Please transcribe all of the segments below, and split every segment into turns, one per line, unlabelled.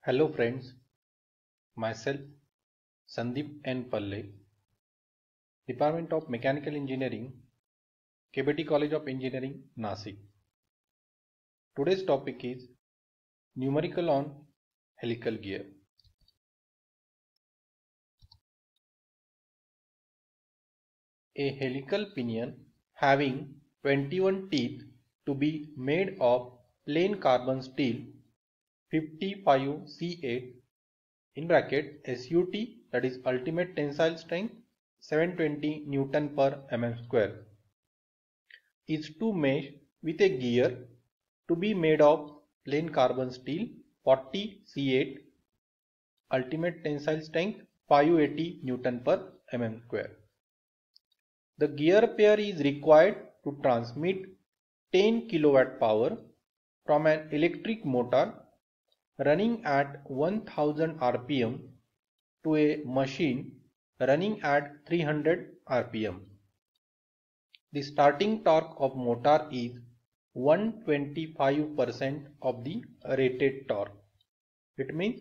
Hello friends, myself Sandeep N. Palle, Department of Mechanical Engineering, KBT College of Engineering, Nasik. Today's topic is numerical on helical gear. A helical pinion having 21 teeth to be made of plain carbon steel 55C8 in bracket SUT, that is ultimate tensile strength 720 Newton per mm square, is to mesh with a gear to be made of plain carbon steel 40C8 ultimate tensile strength 580 Newton per mm square. The gear pair is required to transmit 10 kilowatt power from an electric motor running at 1000 rpm to a machine running at 300 rpm. The starting torque of motor is 125% of the rated torque. It means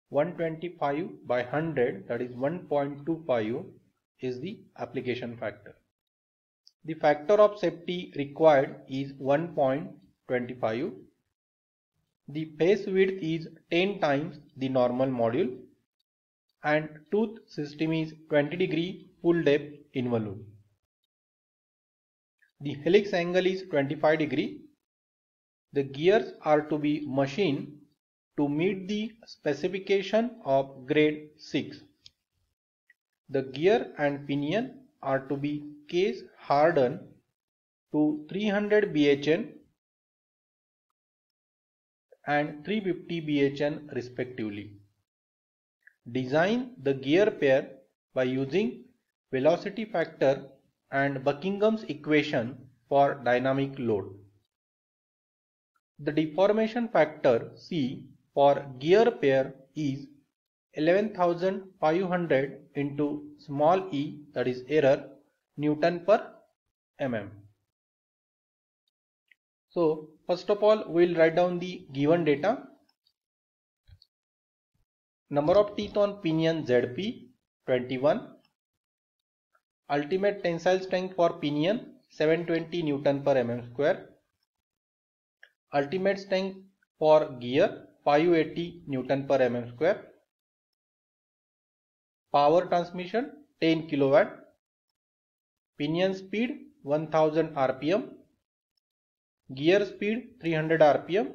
125 by 100, that is 1.25, is the application factor. The factor of safety required is 1.25. The face width is 10 times the normal module and tooth system is 20° full depth involute. The helix angle is 25°. The gears are to be machined to meet the specification of grade 6. The gear and pinion are to be case hardened to 300 bhn and 350 bhn respectively. Design the gear pair by using velocity factor and Buckingham's equation for dynamic load. The deformation factor C for gear pair is 11,500 into small e, that is error, Newton per mm. So first of all we will write down the given data. Number of teeth on pinion ZP 21. Ultimate tensile strength for pinion 720 Newton per mm square. Ultimate strength for gear 580 Newton per mm square. Power transmission 10 kilowatt. Pinion speed 1000 rpm. Gear speed 300 rpm.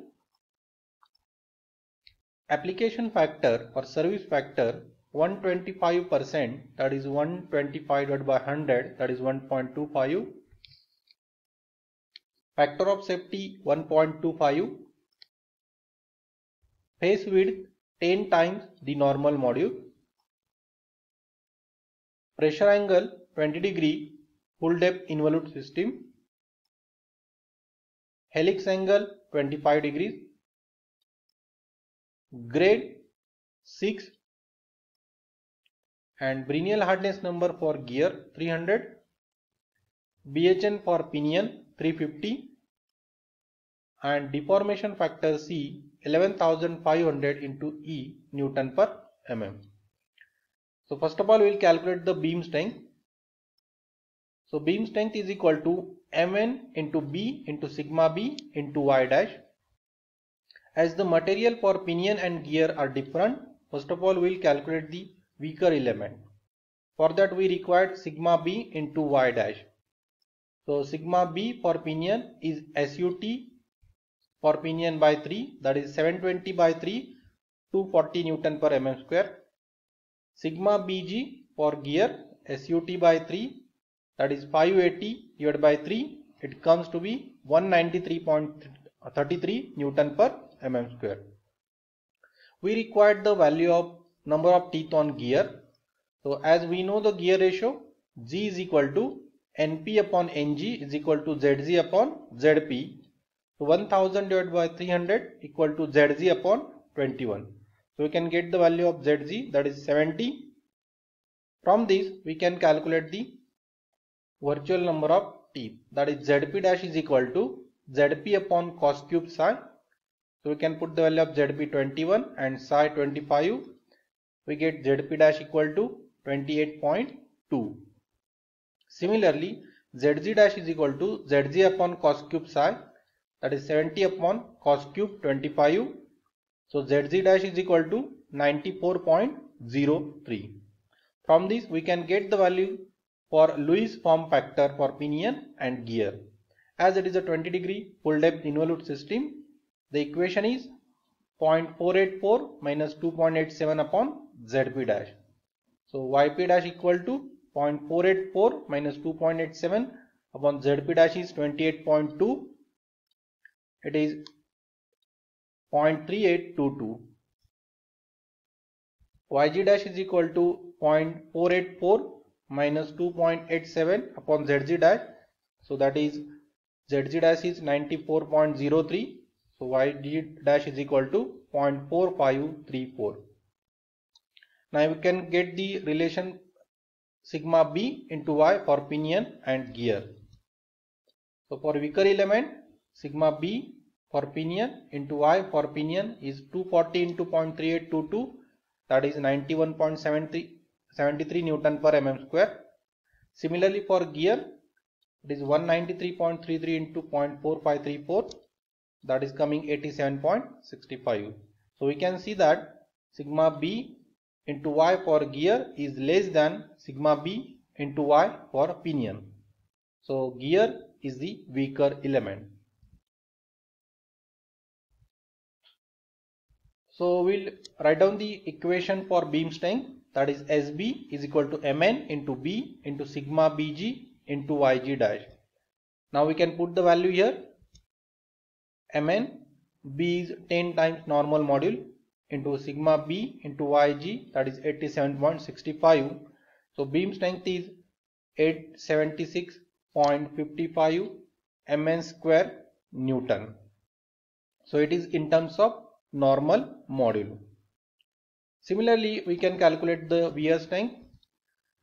Application factor or service factor 125%, that is 125 divided by 100, that is 1.25. Factor of safety 1.25. Face width 10 times the normal module. Pressure angle 20° full depth involute system. Helix angle 25 degrees. Grade 6 and Brinell hardness number for gear 300. BHN for pinion 350 and deformation factor C 11,500 into E Newton per mm. So first of all we will calculate the beam strength. So beam strength is equal to Mn into B into sigma B into Y dash. As the material for pinion and gear are different, first of all we will calculate the weaker element. For that we required sigma B into Y dash. So sigma B for pinion is SUT for pinion by 3, that is 720 by 3, 240 Newton per mm square. Sigma BG for gear SUT by 3, that is 580 divided by 3, it comes to be 193.33 Newton per mm square. We required the value of number of teeth on gear. So as we know the gear ratio, G is equal to NP upon NG is equal to ZG upon ZP. So 1000 divided by 300 equal to ZG upon 21. So we can get the value of ZG, that is 70. From this we can calculate the virtual number of teeth, that is ZP dash is equal to ZP upon cos cube psi. So we can put the value of ZP 21 and psi 25. We get ZP dash equal to 28.2. Similarly, ZZ dash is equal to ZZ upon cos cube psi, that is 70 upon cos cube 25. So ZZ dash is equal to 94.03. From this we can get the value for Lewis form factor for pinion and gear. As it is a 20-degree full depth involute system, the equation is 0.484 minus 2.87 upon ZP dash. So YP dash equal to 0.484 minus 2.87 upon ZP dash is 28.2. It is 0.3822. YG dash is equal to 0.484 minus 2.87 upon ZZ dash. So that is ZZ dash is 94.03. So YG dash is equal to 0.4534. Now we can get the relation sigma B into Y for pinion and gear. So for weaker element, sigma B for pinion into Y for pinion is 240 into 0.3822, that is 91.73 Newton per mm square. Similarly for gear, it is 193.33 into 0.4534, that is coming 87.65. So we can see that sigma B into Y for gear is less than sigma B into Y for pinion. So gear is the weaker element. So we'll write down the equation for beam strength, that is SB is equal to Mn into B into sigma Bg into Yg dash. Now we can put the value here. Mn, B is 10 times normal module into sigma B into Yg, that is 87.65. So beam strength is 876.55 Mn square Newton. So it is in terms of normal module. Similarly, we can calculate the wear strength.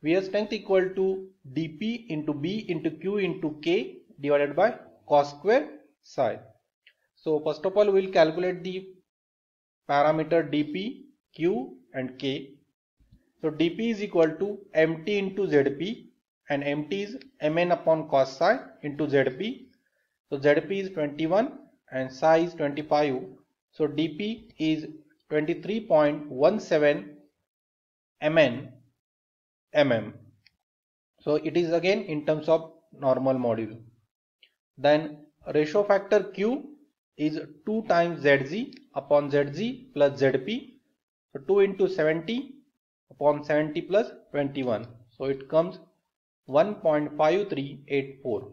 Wear strength equal to dP into B into Q into K divided by cos square psi. So first of all, we will calculate the parameter dP, Q and K. So dP is equal to mt into Zp, and mt is Mn upon cos psi into Zp. So Zp is 21 and psi is 25. So dP is 23.17 mm. So it is again in terms of normal module. Then ratio factor Q is 2 times Zz upon Zz plus Zp. So 2 into 70 upon 70 plus 21. So it comes 1.5384.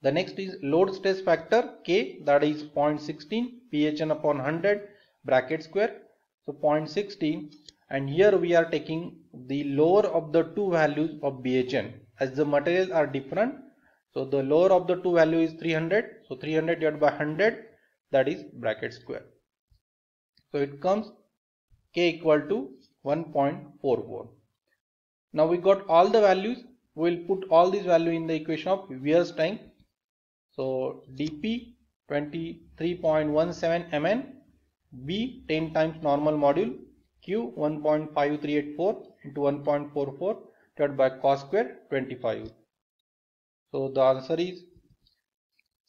The next is load stress factor K, that is 0.16 PHN upon 100 bracket square. So 0.16, and here we are taking the lower of the two values of BHN as the materials are different. So the lower of the two value is 300. So 300 divided by 100, that is bracket square. So it comes K equal to 1.44. Now we got all the values. We will put all these values in the equation of wear strength. So dP 23.17 Mn, B 10 times normal module, Q 1.5384 into 1.44 divided by cos square 25. So the answer is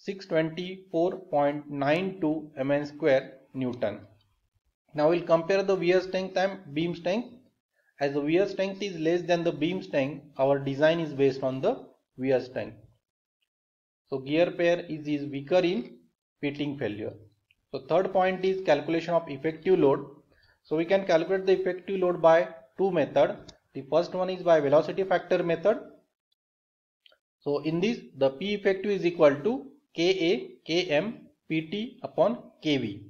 624.92 Mn square Newton. Now we'll compare the wear strength and beam strength. As the wear strength is less than the beam strength, our design is based on the wear strength. So gear pair is weaker in pitting failure. So third point is calculation of effective load. So we can calculate the effective load by two methods. The first one is by velocity factor method. So in this, the P effective is equal to Ka Km Pt upon Kv.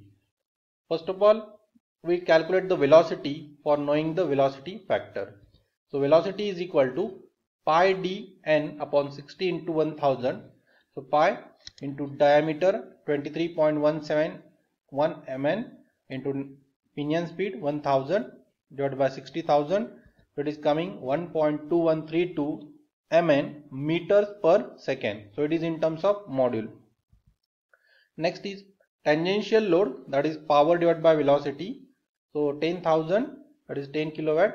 First of all, we calculate the velocity for knowing the velocity factor. So velocity is equal to pi dn upon 60 into 1000. So pi into diameter 23.171 Mn into pinion speed 1000 divided by 60,000. So it is coming 1.2132 Mn meters per second. So it is in terms of module. Next is tangential load, that is power divided by velocity. So 10,000, that is 10 kilowatt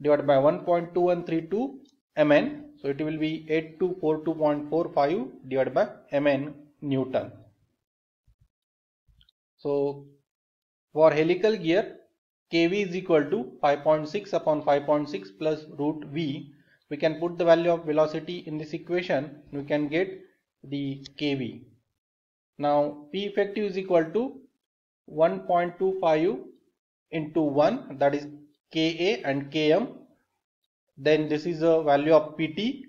divided by 1.2132 mn. So it will be 8242.45 divided by mn Newton. So for helical gear, kV is equal to 5.6 upon 5.6 plus root V. We can put the value of velocity in this equation. We can get the kV. Now P effective is equal to 1.25 into 1, that is Ka and Km. Then this is the value of Pt,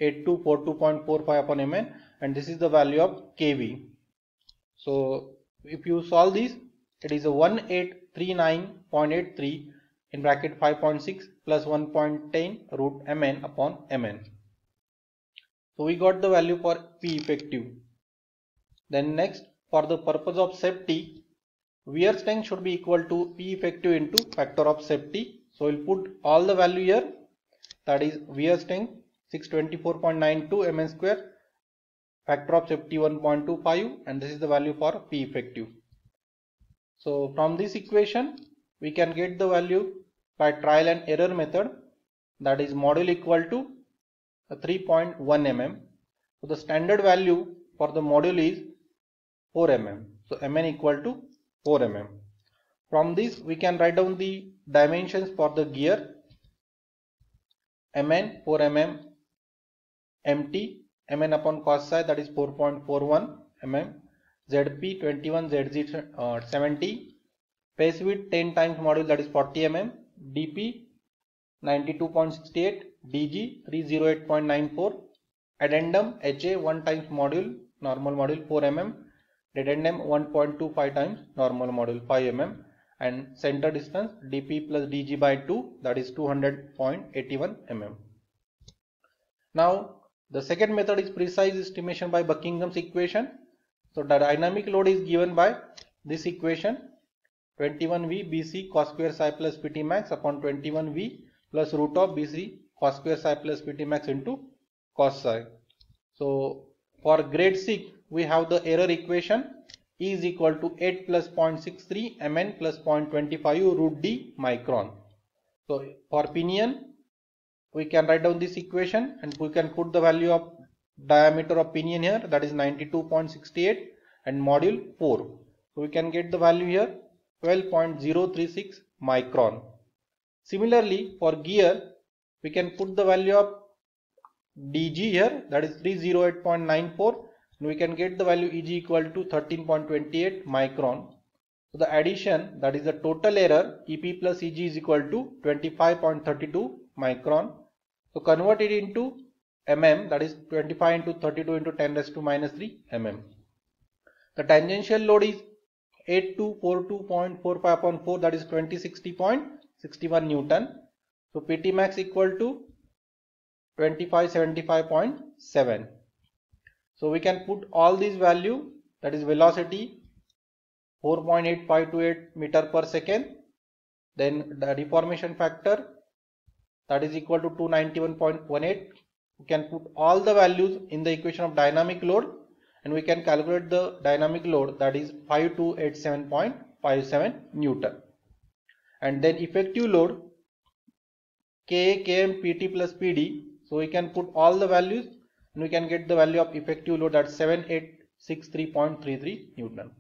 8242.45 upon Mn, and this is the value of kV. So if you solve this, it is a 1839.83 in bracket 5.6 plus 1.10 root mn upon mn. So we got the value for P effective. Then next, for the purpose of safety, wear strength should be equal to P effective into factor of safety. So we'll put all the value here, that is wear strength 624.92 mn square, factor of safety 1.25, and this is the value for P effective. So from this equation we can get the value by trial and error method, that is module equal to 3.1 mm. So the standard value for the module is 4 mm. So mn equal to 4 mm. From this we can write down the dimensions for the gear. Mn 4 mm, mt mn upon cos psi, that is 4.41 mm, Zp 21, Zz 70, pace width 10 times module, that is 40 mm, dp 92.68, dg 308.94, addendum ha 1 times module, normal module 4 mm, dedendum 1.25 times normal module 5 mm, and center distance dp plus dg by 2, that is 200.81 mm. Now the second method is precise estimation by Buckingham's equation. So the dynamic load is given by this equation, 21V BC cos square psi plus Pt max upon 21V plus root of BC cos square psi plus Pt max into cos psi. So for grade 6 we have the error equation, E is equal to 8 plus 0.63 mn plus 0.25 root d micron. So for pinion we can write down this equation and we can put the value of diameter of pinion here, that is 92.68, and module 4. So we can get the value here 12.036 micron. Similarly for gear we can put the value of dg here, that is 308.94, and we can get the value eg equal to 13.28 micron. So the addition, that is the total error, ep plus eg is equal to 25.32 micron. So convert it into mm, that is 25 into 32 into 10 raised to minus 3 mm. The tangential load is 8242.45 upon 4, that is 2060.61 Newton. So Pt max equal to 2575.7. So we can put all these value, that is velocity 4.8528 meter per second, then the deformation factor, that is equal to 291.18. We can put all the values in the equation of dynamic load and we can calculate the dynamic load, that is 5287.57 Newton. And then effective load Ka, Km, Pt plus Pd. So we can put all the values and we can get the value of effective load at 7863.33 Newton.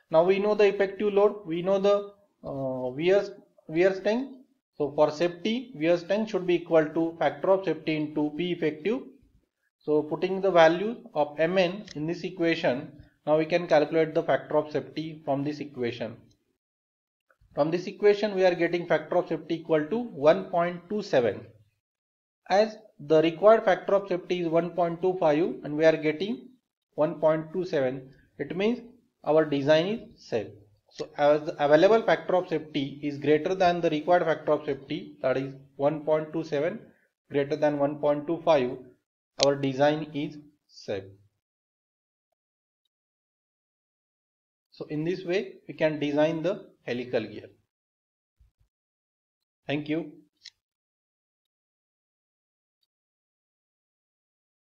Now we know the effective load, we know the wear strength. So for safety, wear strength should be equal to factor of safety into P effective. So putting the value of Mn in this equation, now we can calculate the factor of safety from this equation. From this equation we are getting factor of safety equal to 1.27. As the required factor of safety is 1.25 and we are getting 1.27, it means our design is safe. So as the available factor of safety is greater than the required factor of safety, that is 1.27 greater than 1.25, our design is safe. So in this way we can design the helical gear. Thank you.